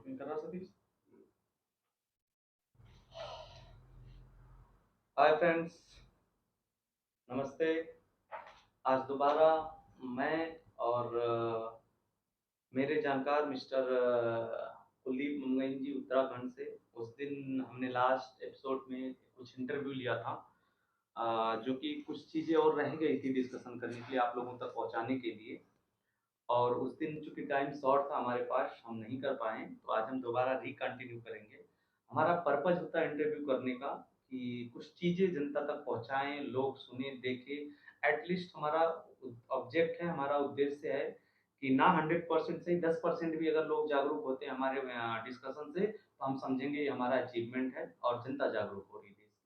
Recording कर रहा Satish. Hi friends, नमस्ते। आज दोबारा मैं और मेरे जानकार मिस्टर कुलदीप मंगई जी उत्तराखंड से, उस दिन हमने लास्ट एपिसोड में कुछ इंटरव्यू लिया था, जो कि कुछ चीज़ें और रह गई थी डिस्कशन करने के लिए, आप लोगों तक पहुंचाने के लिए। और उस दिन चूंकि टाइम शॉर्ट था हमारे पास, हम नहीं कर पाए, तो आज हम दोबारा रिकंटिन्यू करेंगे। हमारा पर्पज होता है इंटरव्यू करने का कि कुछ चीज़ें जनता तक पहुंचाएं, लोग सुने देखें। एटलीस्ट हमारा ऑब्जेक्ट है, हमारा उद्देश्य है कि ना 100% से 10% भी अगर लोग जागरूक होते हैं हमारे डिस्कशन से, तो हम समझेंगे ये हमारा अचीवमेंट है और जनता जागरूक हो रही है देश की।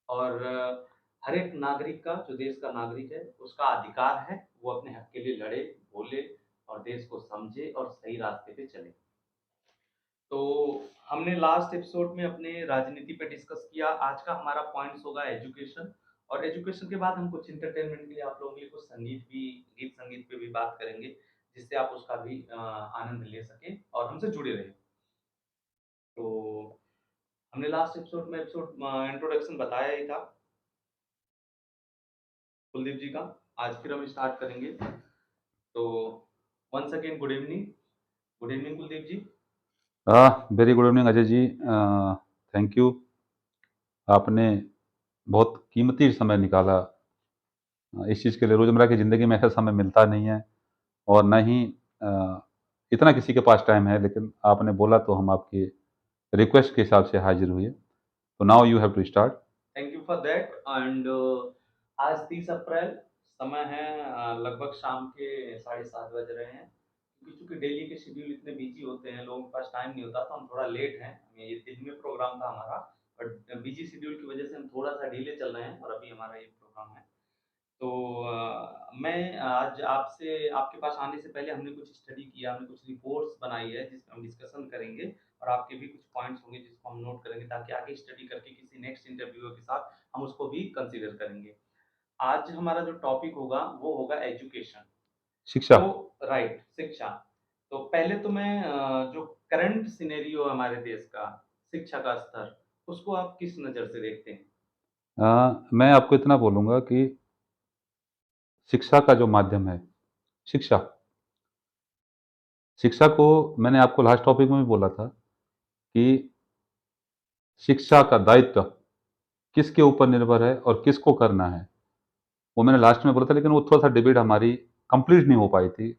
और हर एक नागरिक का, जो देश का नागरिक है, उसका अधिकार है वो अपने हक के लिए लड़े, बोले और देश को समझे और सही रास्ते पे चले। तो हमने लास्ट एपिसोड में अपने राजनीति पे डिस्कस किया। आज का हमारा पॉइंट्स होगा एजुकेशन, और एजुकेशन के बाद हम कुछ एंटरटेनमेंट के लिए आप लोगों के लिए कुछ संगीत भी, गीत संगीत पे भी बात करेंगे, जिससे आप उसका भी आनंद ले सकें और हमसे जुड़े रहें। तो हमने लास्ट एपिसोड में इंट्रोडक्शन बताया ही था कुलदीप जी का। आज फिर हम स्टार्ट करेंगे। तो once again good evening. Good evening Kuldeep ji. Very good evening Ajay ji. Thank you. आपने बहुत कीमती समय निकाला इस चीज़ के लिए। रोज़मर्रा की ज़िंदगी में ऐसा समय मिलता नहीं है और ना ही इतना किसी के पास टाइम है, लेकिन आपने बोला तो हम आपकी रिक्वेस्ट के हिसाब से हाजिर हुए। तो now you have to start. Thank you for that. And आज 30 अप्रैल, समय है लगभग शाम के 7:30 बज रहे हैं। क्योंकि चूंकि डेली के शेड्यूल इतने बिजी होते हैं, लोगों के पास टाइम नहीं होता, तो हम थोड़ा लेट हैं। ये दिन में प्रोग्राम था हमारा, बट बिजी शेड्यूल की वजह से हम थोड़ा सा डिले चल रहे हैं और अभी हमारा ये प्रोग्राम है। तो मैं आज आपसे, आपके पास आने से पहले हमने कुछ स्टडी किया, हमने कुछ रिपोर्ट्स बनाई है जिस पे हम डिस्कशन करेंगे, और आपके भी कुछ पॉइंट्स होंगे जिसको हम नोट करेंगे, ताकि आगे स्टडी करके किसी नेक्स्ट इंटरव्यूअर के साथ हम उसको भी कंसीडर करेंगे। आज हमारा जो टॉपिक होगा वो होगा एजुकेशन। शिक्षा। तो राइट, शिक्षा। तो पहले तो मैं जो करंट सिनेरियो है हमारे देश का, शिक्षा का स्तर, उसको आप किस नज़र से देखते हैं? मैं आपको इतना बोलूँगा कि शिक्षा का जो माध्यम है, शिक्षा शिक्षा को मैंने आपको लास्ट टॉपिक में भी बोला था कि शिक्षा का दायित्व किसके ऊपर निर्भर है और किसको करना है, वो मैंने लास्ट में बोला था, लेकिन वो थोड़ा-सा डिबेट हमारी कंप्लीट नहीं हो पाई थी।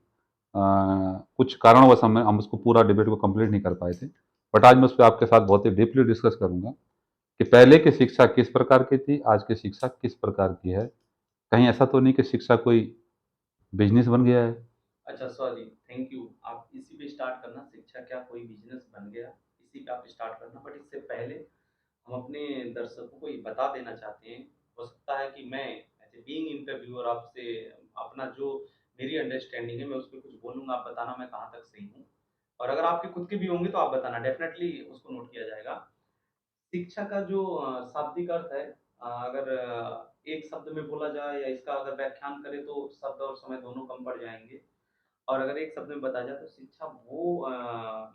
कुछ कारणवश हम उसको पूरा डिबेट को कंप्लीट नहीं कर पाए थे। बट आज मैं उस पे आपके साथ बहुत ही डीपली डिस्कस करूँगा कि पहले की शिक्षा किस प्रकार की थी, आज की शिक्षा किस प्रकार की है। कहीं ऐसा तो नहीं कि शिक्षा कोई बिज़नेस बन गया है? अच्छा, सॉरी, थैंक यू। आप इसी पे स्टार्ट करना, शिक्षा क्या कोई बिजनेस बन गया, इसी पे आप स्टार्ट करना। बट इससे पहले हम अपने दर्शकों को ये बता देना चाहते हैं, हो सकता है कि मैं ऐसे बीइंग इंटरव्यूअर आपसे अपना जो मेरी अंडरस्टैंडिंग है मैं उस पे कुछ बोलूँगा, आप बताना मैं कहाँ तक सही हूँ। और अगर आपके खुद के भी होंगे तो आप बताना, डेफ़िनेटली उसको नोट किया जाएगा। शिक्षा का जो शाब्दिक अर्थ है, अगर एक शब्द में बोला जाए या इसका अगर व्याख्यान करें, तो शब्द और समय दोनों कम पड़ जाएँगे। और अगर एक शब्द में बताया जाए तो शिक्षा वो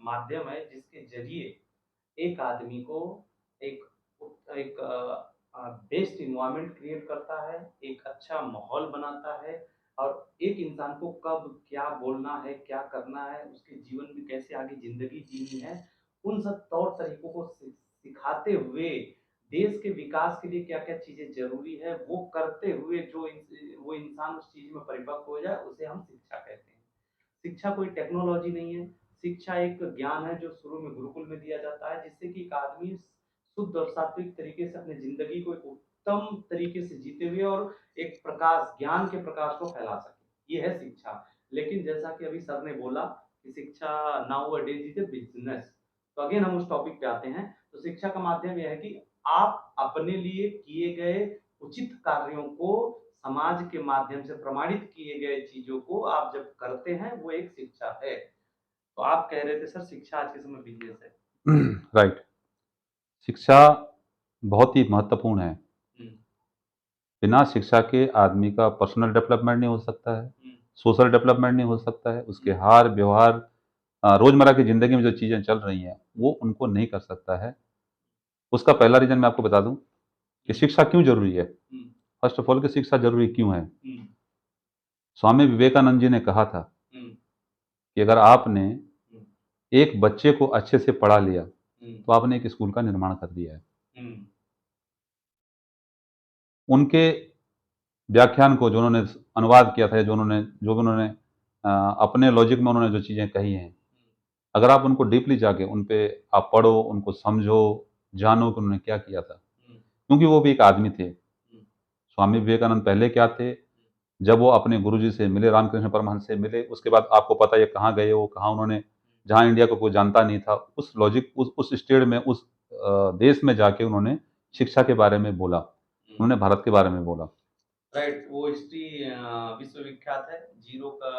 माध्यम है जिसके ज़रिए एक आदमी को एक एक बेस्ट एनवायरनमेंट क्रिएट करता है, एक अच्छा माहौल बनाता है, और एक इंसान को कब क्या बोलना है, क्या करना है, उसके जीवन में कैसे आगे ज़िंदगी जीनी है, उन सब तौर तरीकों को सिखाते हुए देश के विकास के लिए क्या-क्या चीज़ें ज़रूरी है, वो करते हुए जो वो इंसान उस चीज़ में परिपक्व हो जाए, उसे हम शिक्षा कहते हैं। शिक्षा कोई टेक्नोलॉजी नहीं है। शिक्षा एक ज्ञान है जो शुरू में गुरुकुल में दिया जाता है, जिससे कि एक आदमी शुद्ध और सात्विक तरीके से अपनी ज़िंदगी को एक उत्तम तरीके से जीते हुए और एक प्रकाश, ज्ञान के प्रकाश को फैला सके। ये है शिक्षा। लेकिन जैसा कि अभी सर ने बोला कि शिक्षा नाउ-अ-डेज़ इज़ अ बिज़नेस। तो अगेन हम उस टॉपिक पे आते हैं। तो शिक्षा का माध्यम यह है कि आप अपने लिए किए गए उचित कार्यों को समाज के माध्यम से प्रमाणित किए गए चीज़ों को आप जब करते हैं, वो एक शिक्षा है। तो आप कह रहे थे सर शिक्षा आज के समय बिज़नेस है। राइट। शिक्षा बहुत ही महत्वपूर्ण है। हुँ, बिना शिक्षा के आदमी का पर्सनल डेवलपमेंट नहीं हो सकता है, हुँ, सोशल डेवलपमेंट नहीं हो सकता है, उसके हुँ, हार व्यवहार रोज़मर्रा की ज़िंदगी में जो चीज़ें चल रही हैं, वो उनको नहीं कर सकता है। उसका पहला रीज़न मैं आपको बता दूँ कि शिक्षा क्यों ज़रूरी है? हुँ, फ़र्स्ट ऑफ ऑल कि शिक्षा ज़रूरी क्यों है? हुँ, स्वामी विवेकानंद जी ने कहा था हुँ, कि अगर आपने हुँ, एक बच्चे को अच्छे से पढ़ा लिया, हुँ, तो आपने एक स्कूल का निर्माण कर दिया है। हुँ, उनके व्याख्यान को जो उन्होंने अनुवाद किया था, जो भी उन्होंने अपने लॉजिक में उन्होंने जो चीज़ें कही हैं, अगर आप उनको डीपली जाके उन पे आप पढ़ो, उनको समझो, जानो कि उन्होंने क्या किया था। हुँ, क्योंकि वो भी एक आदमी थे। हुँ, स्वामी विवेकानंद पहले क्या थे, जब वो अपने गुरुजी से मिले, रामकृष्ण परमहंस से मिले, उसके बाद आपको पता है ये कहाँ गए, वो कहाँ उन्होंने जहाँ इंडिया को कोई जानता नहीं था, उस लॉजिक उस स्टेट में, उस देश में जाके उन्होंने शिक्षा के बारे में बोला। हुँ। उन्होंने भारत के बारे में बोला। राइट, वो हिस्ट्री विश्वविख्यात है। जीरो का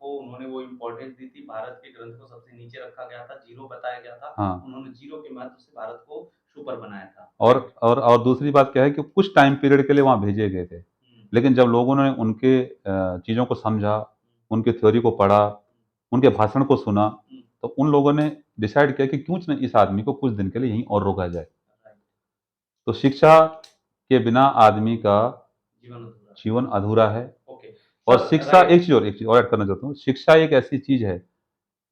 को उन्होंने वो इम्पोर्टेंस दी थी, भारत के ग्रंथ को सबसे नीचे रखा गया था, जीरो बताया गया था। हाँ। उन्होंने जीरो के महत्व से भारत को सुपर बनाया था। और राइट। और दूसरी बात क्या है कि कुछ टाइम पीरियड के लिए वहाँ भेजे गए थे। हुँ, लेकिन जब लोगों ने उनके चीज़ों को समझा, उनकी थ्योरी को पढ़ा, उनके भाषण को सुना, हुँ, तो उन लोगों ने डिसाइड किया कि क्यों न इस आदमी को कुछ दिन के लिए यहीं और रोका जाए। राइट, तो शिक्षा के बिना आदमी का जीवन अधूरा है। जीवन अधूरा है। ओके, और सर शिक्षा राइट, एक चीज़ और ऐड करना चाहता हूँ, शिक्षा एक ऐसी चीज़ है,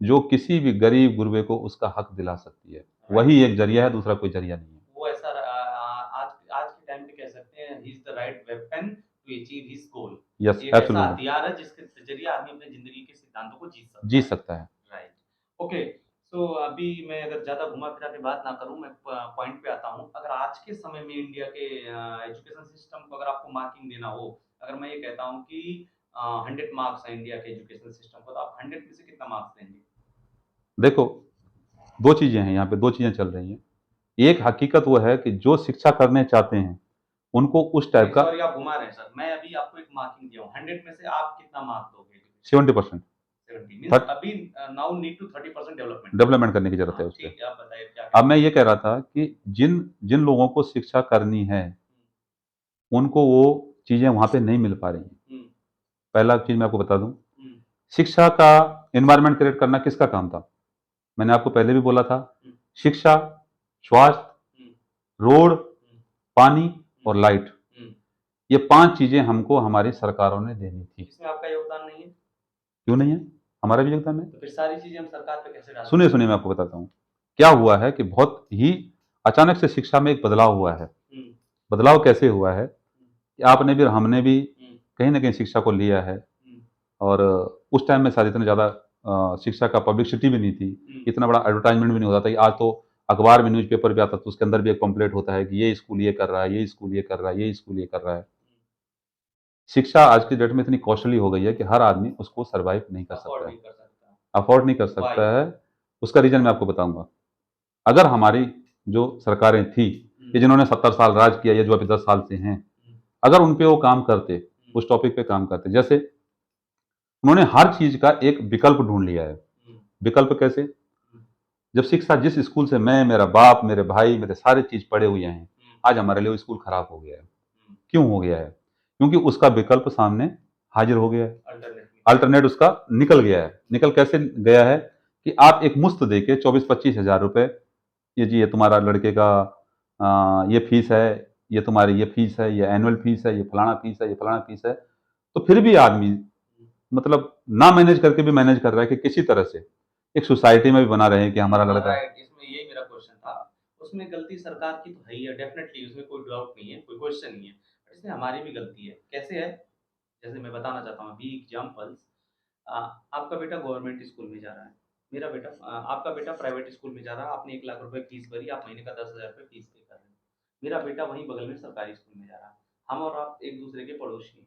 जो किसी भी गरीब-गुरबे को उसका हक दिला सकती है। राइट। वही एक ज़रिया है, दूसरा कोई ज़रिया नहीं है। वो ऐसा आज आज के टाइम पे कह सकते हैं he is the right weapon to achieve his goal. Yes, एक ऐसा एब्सोल्यूटली। हथियार है जिसके ज़रिए आदमी अपनी ज़िंदगी के सिद्धांतों को जीत जी सकता है। सकता है। राइट। ओके, सो अभी मैं अगर ज़्यादा घुमा-फिरा के बात ना करूँ, मैं पॉइंट पे आता हूँ। अगर आज के समय में इंडिया के एजुकेशन सिस्टम को अगर आपको मार्किंग देना हो, अगर मैं ये कहता हूँ कि 100 मार्क्स हैं इंडिया के एजुकेशन सिस्टम को, तो आप 100 में से कितना मार्क्स देंगे? देखो, 2 चीज़ें हैं यहाँ पे, 2 चीज़ें चल रही हैं। एक हकीकत वो है कि जो शिक्षा करने चाहते हैं, उनको उस टाइप नहीं, का सॉरी आप घुमा रहे हैं सर। मैं अभी आपको एक मार्किंग दिया हूँ। 100 में से आप कितना मार्क दोगे एजुकेशन? 70% 70 मीन्स थर्ट अभी now need to 30% development. Development करने की ज़रूरत है हाँ, उसपे। ठीक है, आप बताइए क्या अब कहना मैं है? ये कह रहा था कि जिन जिन लोगों को शिक्षा करनी है, उनको वो चीज़ें वहाँ पे नहीं मिल पा रही हैं। हुँ, पहला चीज़ मैं आपको बता दूँ, हुँ, शिक्षा का एनवायरनमेंट क्रिएट करना किसका काम था? मैंने आपको पहले भी बोला था, हुँ, शिक्षा, स्वास्थ्य, हुँ, रोड, हुँ, पानी हुँ, और लाइट, हुँ। ये 5 चीज़ें हमको हमारी सरकारों ने देनी थी। इसमें आपका योगदान नहीं है? क्यों नहीं है? हमारा भी योगदान है। तो फिर सारी चीज़ें हम सरकार पे कैसे डाल सुनिए, देंगे? सुनिए मैं आपको बताता हूँ। क्या हुआ है कि बहुत ही अचानक से शिक्षा में एक बदलाव हुआ है। हुँ, बदलाव कैसे हुआ है हुँ, कि आपने भी और हमने भी हुँ, कहीं न कहीं शिक्षा को लिया है। हुँ, और उस टाइम में शायद इतने ज़्यादा शिक्षा का पब्लिसिटी भी नहीं थी। हुँ, इतना बड़ा एडवर्टाइज़मेंट भी नहीं होता था कि आज तो अखबार में, न्यूज़पेपर भी आता था, तो उसके अंदर भी एक पम्पलेट होता है कि ये स्कूल ये कर रहा है, ये स्कूल ये कर रहा है, ये स्कूल ये कर रहा है। शिक्षा आज की डेट में इतनी कॉस्टली हो गई है कि हर आदमी उसको सर्वाइव नहीं कर अफ़ोर्ड सकता है, नहीं कर सकता। अफ़ोर्ड नहीं कर व्हाई? सकता है। उसका रीज़न मैं आपको बताऊँगा। अगर हमारी जो सरकारें थी, हुँ, ये जिन्होंने 70 साल राज किया, ये जो अभी 10 साल से हैं, हुँ, अगर उन पे वो काम करते, हुँ, उस टॉपिक पे काम करते, जैसे उन्होंने हर चीज़ का एक विकल्प ढूँढ लिया है। हुँ, विकल्प कैसे? हुँ, जब शिक्षा जिस स्कूल से मैं, मेरा बाप, मेरे भाई, मेरे सारे चीज़ पढ़े हुए हैं, हुँ, आज हमारे लिए वो स्कूल खराब हो गया है। हुँ, क्यों हो गया है? क्योंकि उसका विकल्प सामने हाज़िर हो गया है। अल्टरनेट मिल गया। अल्टरनेट उसका निकल गया है। निकल कैसे गया है कि आप एक मुश्त देके 24-25 हज़ार रुपए, ये जी ये तुम्हारा लड़के का ये फ़ीस है, ये तुम्हारी ये फ़ीस है, ये एनुअल फ़ीस है, ये फलाना फ़ीस है, ये फलाना फ़ीस है। तो फिर भी आदमी हुँ, मतलब ना मैनेज करके भी मैनेज कर रहा है कि किसी तरह से एक सोसाइटी में भी बना रहे कि हमारा लड़का। राइट, इसमें यही मेरा क्वेश्चन था। उसमें गलती सरकार की तो है ही है, डेफ़िनेटली उसमें कोई डाउट नहीं है, कोई क्वेश्चन नहीं है। बट इसमें हमारी भी गलती है। कैसे है? जैसे मैं बताना चाहता हूँ अभी एग्ज़ाम्पल्स। आपका बेटा गवर्नमेंट स्कूल में जा रहा है, मेरा बेटा आपका बेटा प्राइवेट स्कूल में जा रहा है, आपने 1 लाख रुपए फीस भरी, आप महीने का 10,000 रुपए फीस पे कर रहे हैं। मेरा बेटा वहीं बगल में सरकारी स्कूल में जा रहा है। हम और आप एक-दूसरे के पड़ोसी हैं।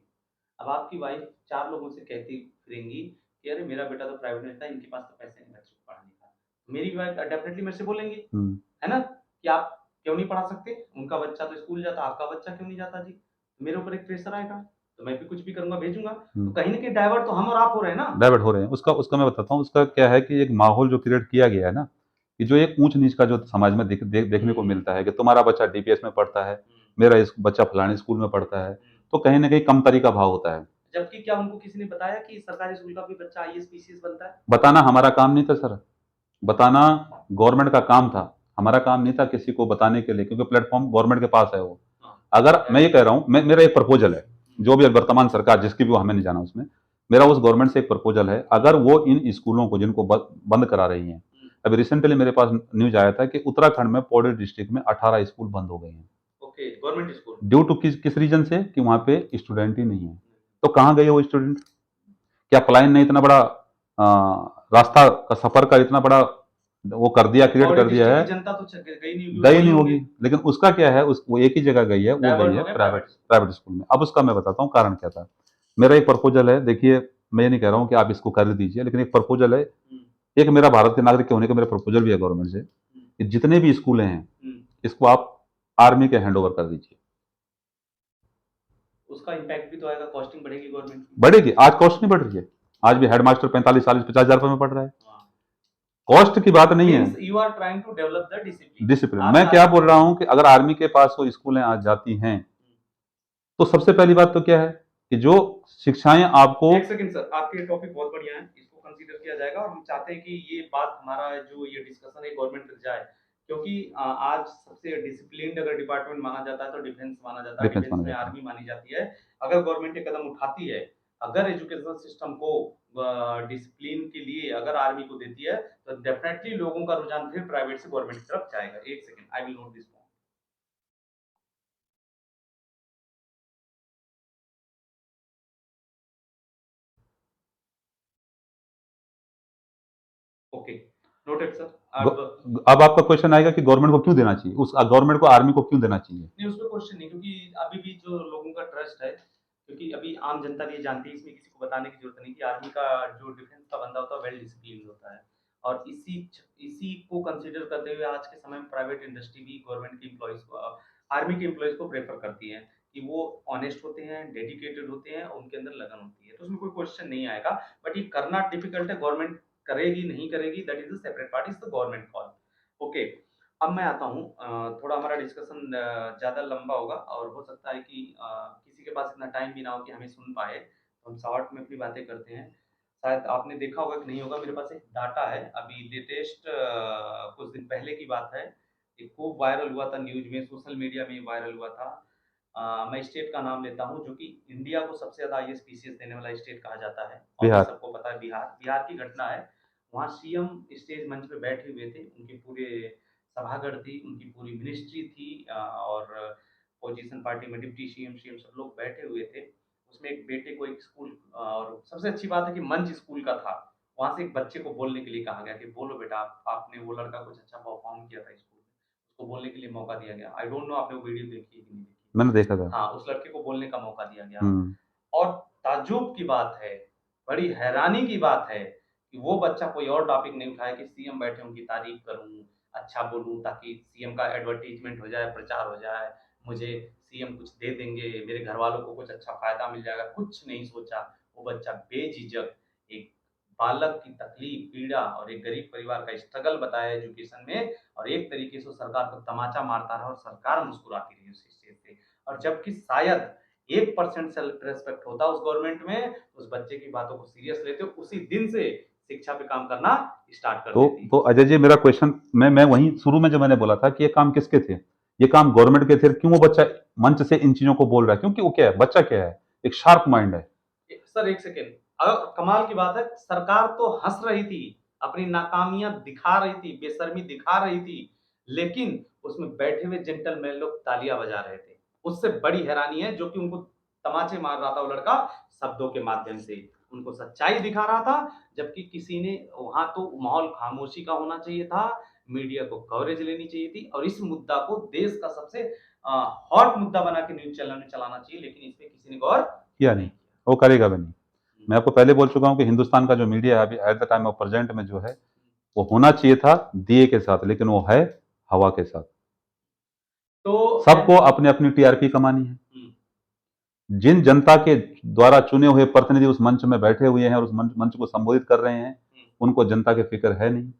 अब आपकी वाइफ़ 4 लोगों से कहती फिरेंगी कि अरे मेरा बेटा तो प्राइवेट में था, इनके पास तो पैसे नहीं बच्चे को पढ़ाने का। मेरी वाइफ़ डेफ़िनेटली मेरे से बोलेंगी, हुँ। है ना? कि आप क्यों नहीं पढ़ा सकते? उनका बच्चा तो स्कूल जाता, आपका बच्चा क्यों नहीं जाता जी? तो मेरे ऊपर एक प्रेशर आएगा, तो मैं भी कुछ भी करूँगा, भेजूँगा। तो हुँ। कहीं न कहीं डाइवर्ट तो हम और आप हो रहे हैं ना? डाइवर्ट हो रहे हैं। उसका उसका मैं बताता हूँ, उसका क्या है कि एक माहौल जो क्रिएट किया गया है ना, कि जो एक ऊँच-नीच का जो समाज में देखने को हुँ, मिलता है कि तुम्हारा बच्चा डीपीएस में पढ़ता है, हुँ, मेरा इस बच्चा फलाने स्कूल में पढ़ता है, हुँ। तो कहीं न कहीं कमतरी का भाव होता है। जबकि क्या उनको किसी ने बताया कि सरकारी स्कूल का भी बच्चा आईएएस, पीसीएस बनता है? बताना हमारा काम नहीं था सर। बताना गवर्नमेंट का काम था, हमारा काम नहीं था किसी को बताने के लिए, क्योंकि प्लेटफॉर्म गवर्नमेंट के पास है वो। हाँ, अगर मैं ये कह रहा हूँ, मेरा एक प्रपोजल है, जो भी वर्तमान सरकार जिसकी भी वो हमें नहीं जाना उसमें, मेरा उस गवर्नमेंट से एक प्रपोजल है, अगर वो इन स्कूलों को जिनको बंद करा रही हैं, अभी रिसेंटली मेरे पास न्यूज आया था कि उत्तराखंड में पौड़ी डिस्ट्रिक्ट में 18 स्कूल बंद हो गए हैं। Okay, government school. Due to किस रीजन से, कि वहां पे स्टूडेंट ही नहीं है। तो कहाँ गए वो स्टूडेंट? क्या पलायन ने इतना बड़ा रास्ता का सफर का इतना बड़ा वो कर दिया, क्रिएट पौड़ी कर दिया डिस्ट्रिक्ट है? की जनता तो गई नहीं होगी, वो गई वहीं नहीं होंगे। होगी, लेकिन उसका क्या है, वो एक ही जगह गई है, वो गई डाइवर्ट है हो गए private private school. Private school में। अब उसका मैं बताता हूँ कारण क्या था। मेरा एक प्रपोजल है, देखिए मैं ये नहीं कह रहा हूँ कि आप इसको कर दीजिए, लेकिन एक प्रपोजल है, एक मेरा भारत के नागरिक के होने का मेरा प्रपोजल भी है गवर्नमेंट से, कि जितने भी स्कूल हैं इसको आप आर्मी के हैंड ओवर कर दीजिए। उसका इम्पैक्ट भी तो आएगा, कॉस्टिंग बढ़ेगी गवर्नमेंट की। बढ़ेगी, आज कॉस्ट नहीं बढ़ रही है, आज भी हेडमास्टर 45-40-50 हजार में पढ़ रहा है। हाँ। कॉस्ट की बात नहीं है, means you are trying to develop the discipline. Discipline. मैं क्या बोल रहा हूं कि अगर आर्मी के पास वो स्कूलें आज जाती हैं, तो सबसे पहली बात तो क्या है कि जो शिक्षाएं आपको, एक सेकंड सर, आपके टॉपिक बहुत बढ़िया है, इसको कंसीडर किया जाएगा और हम चाहते हैं कि ये बात हमारा जो ये डिस्कशन है गवर्नमेंट तक जाए, क्योंकि आज सबसे डिसिप्लिन्ड अगर डिपार्टमेंट माना जाता है तो डिफेंस माना जाता है, डिफेंस डिफेंस माना में जाता है। आर्मी मानी जाती है। अगर गवर्नमेंट ये कदम उठाती है, अगर एजुकेशन सिस्टम को डिसिप्लिन के लिए अगर आर्मी को देती है, तो डेफिनेटली लोगों का रुझान फिर प्राइवेट से गवर्नमेंट की तरफ जाएगा। एक second, I will note this point. Okay, noted sir. अब आपका क्वेश्चन आएगा कि गवर्नमेंट को क्यों देना चाहिए, उस गवर्नमेंट को आर्मी को क्यों देना चाहिए? नहीं, उसमें क्वेश्चन नहीं, क्योंकि अभी भी जो लोगों का ट्रस्ट है, क्योंकि अभी आम जनता भी ये जानती है, इसमें किसी को बताने की जरूरत नहीं कि आर्मी का जो डिफेंस का बंदा होता है वेल डिसिप्लिन होता है। और इसी को कंसीडर करते हुए आज के समय में प्राइवेट इंडस्ट्री भी गवर्नमेंट के एम्प्लॉयज को, आर्मी के एम्प्लॉयज को प्रेफर करती है कि वो ऑनेस्ट होते हैं, डेडिकेटेड होते हैं, उनके अंदर लगन होती है, तो उसमें कोई क्वेश्चन नहीं आएगा। बट ये करना डिफिकल्ट है, गवर्नमेंट करेगी नहीं करेगी that is a separate part, is the government call. Okay, अब मैं आता हूँ, थोड़ा हमारा डिस्कशन ज़्यादा लंबा होगा और हो सकता है कि किसी के पास इतना टाइम भी ना हो कि हमें सुन पाए, तो हम शॉर्ट में अपनी बातें करते हैं। शायद आपने देखा होगा कि नहीं होगा, मेरे पास एक डाटा है, अभी लेटेस्ट कुछ दिन पहले की बात है, एक खूब वायरल हुआ था न्यूज़ में, सोशल मीडिया में वायरल हुआ था। मैं स्टेट का नाम लेता हूँ, जो कि इंडिया को सबसे ज़्यादा आईएएस देने वाला स्टेट कहा जाता है, और भी बिहार। सबको पता है, बिहार। बिहार की घटना है, वहाँ सीएम स्टेज मंच पे बैठे हुए थे, उनके पूरे सभागढ़ थी, उनकी पूरी मिनिस्ट्री थी, और पोजीशन पार्टी में डिप्टी सीएम सीएम सब लोग बैठे हुए थे। उसमें एक बेटे को एक स्कूल, और सबसे अच्छी बात है कि मंच स्कूल का था, वहाँ से एक बच्चे को बोलने के लिए कहा गया कि बोलो बेटा, आपने, वो लड़का कुछ अच्छा परफॉर्म किया था स्कूल में, उसको बोलने के लिए मौका दिया गया। आई डोंट नो आपने वो वीडियो देखी है कि नहीं देखी। मैंने देखा था। हाँ, उस लड़के को बोलने का मौका दिया गया। हम्म। और ताज्जुब की बात है, बड़ी हैरानी की बात है कि वो बच्चा कोई और टॉपिक नहीं उठाया कि सीएम बैठे, उनकी तारीफ करूँ, अच्छा बोलूँ, ताकि सीएम का एडवर्टाइजमेंट हो जाए, प्रचार हो जाए, मुझे सीएम कुछ दे देंगे, मेरे घर वालों को कुछ अच्छा फायदा मिल जाएगा, कुछ नहीं सोचा। वो बच्चा बेझिझक एक बालक की तकलीफ, पीड़ा और एक गरीब परिवार का स्ट्रगल बताया एजुकेशन में, और एक तरीके से सरकार को तमाचा मारता रहा और सरकार मुस्कुराती रही उस स्टेज पे। और जबकि शायद 1% सेल्फ रिस्पेक्ट होता उस गवर्नमेंट में, उस बच्चे की बातों को सीरियस लेते, उसी दिन से शिक्षा पे काम करना स्टार्ट कर देती। तो अजय जी, मेरा क्वेश्चन, मैं वहीं शुरू में जो मैंने बोला था कि ये काम किसके थे, ये काम गवर्नमेंट के थे, क्यों वो बच्चा मंच से इन चीजों को बोल रहा है? क्योंकि वो क्या है, बच्चा क्या है, एक शार्प माइंड है। सर एक सेकेंड, अगर कमाल की बात है, सरकार तो हंस रही थी, अपनी नाकामियां दिखा रही थी, बेशर्मी दिखा रही थी, लेकिन उसमें बैठे हुए जेंटलमैन लोग तालियां बजा रहे थे। उससे बड़ी हैरानी है, जो कि उनको तमाचे मार रहा था वो लड़का, शब्दों के माध्यम से उनको सच्चाई दिखा रहा था, जबकि किसी ने, वहां तो माहौल खामोशी का होना चाहिए था, मीडिया को कवरेज लेनी चाहिए थी, और इस मुद्दा को देश का सबसे हॉट मुद्दा बना के न्यूज चैनल में चलाना चाहिए, लेकिन इस पे किसी ने गौर किया नहीं, वो करेगा भी नहीं। मैं आपको पहले बोल चुका हूं कि हिंदुस्तान का जो मीडिया है अभी at the time of present में जो है, वो होना चाहिए था दिए के साथ, लेकिन वो है हवा के साथ। तो सबको अपनी अपनी टीआरपी कमानी है। जिन जनता के द्वारा चुने हुए प्रतिनिधि उस मंच में बैठे हुए हैं और उस मंच को संबोधित कर रहे हैं, उनको जनता की फिक्र है नहीं।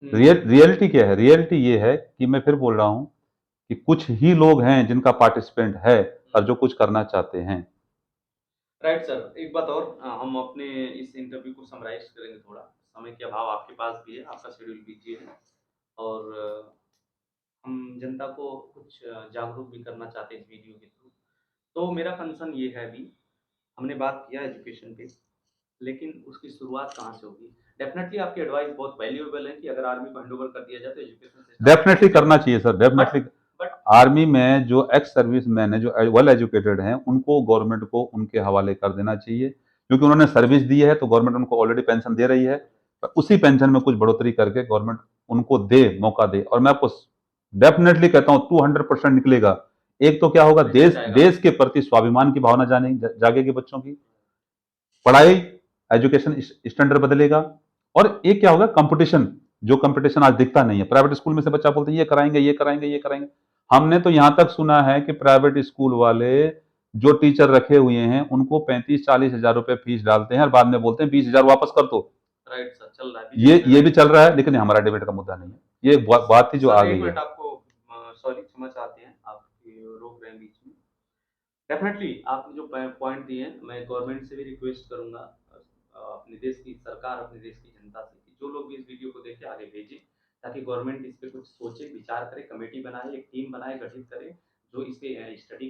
रियलिटी क्या है? रियलिटी ये है कि मैं फिर बोल रहा हूं कि कुछ ही लोग हैं जिनका पार्टिसिपेंट है और जो कुछ करना चाहते हैं। राइट सर, एक बात और, हम अपने इस इंटरव्यू को समराइज करेंगे थोड़ा। समय के अभाव आपके पास भी है, आपका शेड्यूल बिज़ी है और हम जनता को कुछ जागरूक भी करना चाहते हैं इस वीडियो के थ्रू। तो मेरा कंसर्न ये है अभी, हमने बात किया एजुकेशन पे, लेकिन उसकी शुरुआत कहाँ से होगी? डेफ़िनेटली आपकी एडवाइस बहुत वैल्यूएबल है कि अगर आर्मी को हैंडओवर कर दिया जाए तो एजुकेशन से स्टार्ट डेफिनेटली करना चाहिए सर, डेफिनेटली। बट आर्मी में जो एक्स सर्विसमैन है, जो वेल एजुकेटेड हैं, उनको गवर्नमेंट को उनके हवाले कर देना चाहिए, क्योंकि उन्होंने सर्विस दी है तो गवर्नमेंट उनको ऑलरेडी पेंशन दे रही है। तो उसी पेंशन में कुछ बढ़ोतरी करके गवर्नमेंट उनको दे, मौका दे। और मैं आपको डेफिनेटली कहता हूं 200% निकलेगा। एक तो क्या होगा, निकल देश जाएगा। देश के प्रति स्वाभिमान की भावना जागेगी बच्चों की, पढ़ाई एजुकेशन स्टैंडर्ड बदलेगा। और एक क्या होगा, कंपटीशन, जो कंपटीशन आज दिखता नहीं है। प्राइवेट स्कूल में से बच्चा बोलते हैं ये कराएंगे, ये कराएंगे, ये कराएंगे। हमने तो यहां तक सुना है कि प्राइवेट स्कूल वाले जो टीचर रखे हुए हैं उनको 35-40 हजार रुपए फीस डालते हैं और बाद में बोलते हैं 20 हजार वापस कर दो। राइट सर, चल रहा है, ये भी राइट चल सर। रहा है, लेकिन ये हमारा डिबेट का मुद्दा नहीं है। ये एक बात थी जो आ सर एक गई है। मिनट आपको सॉरी क्षमा चाहते हैं, आपकी रोक रहे हैं बीच में। डेफ़िनेटली आपने जो पॉइंट दिए हैं, मैं गवर्नमेंट से भी रिक्वेस्ट करूँगा अपने देश की सरकार, अपने देश की जनता से कि जो लोग भी इस वीडियो को देखें आगे भेजें, ताकि गवर्नमेंट इस पे कुछ सोचे, विचार करे, कमेटी बनाए, एक टीम बनाए, गठित करे, जो इस पे स्टडी